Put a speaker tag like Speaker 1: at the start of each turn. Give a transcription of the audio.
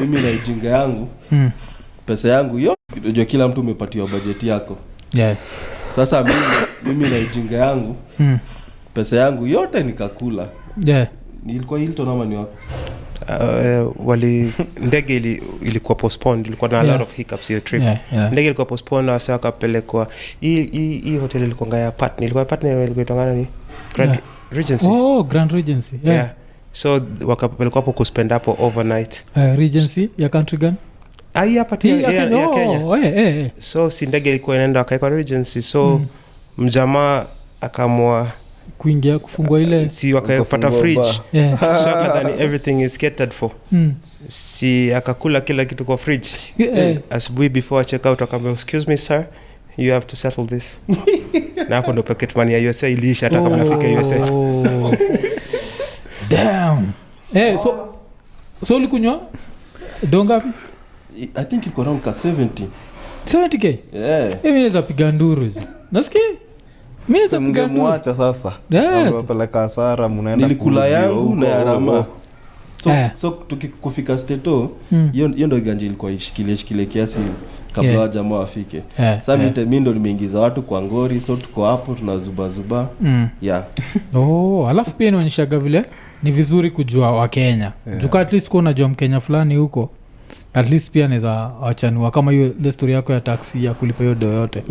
Speaker 1: mimi na ujinga yangu pesa yangu yote, unajua kila mtu umepatiwa bajeti yako. Sasa mimi na ujinga yangu pesa yangu yote nikakula. Nilikuwa Hilton ama ni wapi?
Speaker 2: Wali ndege ilikuwa postponed, ilikuwa na a lot of hiccups hiyo trip. Ndege ilikuwa postponed na wasa wakapelekwa hii hotel ilikuwa ngaya partner, ilikuwa partner ilikuwa itangana ni Grand Regency.
Speaker 3: Grand Regency.
Speaker 2: So wakapelekwa hapo kuspend hapo overnight.
Speaker 3: Regency ya country gun?
Speaker 2: Hapa Kenya. So si ndege ilikuwa inaenda kwa Regency, so mjamaa akamua
Speaker 3: kuingia kufungua ile,
Speaker 2: si wakapata fridge. So kadhani everything is catered for. Si akakula kila kitu kwa fridge. Asubuhi before check out akamwambia, excuse me sir, you have to settle this. Na hapo ndo pocket money ya USA iliisha hata kabla afike USA.
Speaker 3: Damn. So ulikunywa donga?
Speaker 1: I think iko around
Speaker 3: 70k. Mimi naweza piga nduru hizo. Nasikia mimi naweza piga nduru.
Speaker 4: Mwacha sasa. Unapeleka hasara, mnaenda
Speaker 1: nilikula yangu na Arama. So tukikufika Stato, hiyo ndio ganje ilikuwa ishikilie kiasi kabla jamaa wafike. Sasa mimi ndo nimeingiza watu kwa ngori, so tuko hapo tunazuba.
Speaker 3: Alafu pia inaonyeshaga vile ni vizuri kujua wa Kenya. Juka at least kwa unajua Mkenya fulani huko, at least pia naweza wachanua kama hiyo story yako ya taxi ya kulipa hiyo do yote.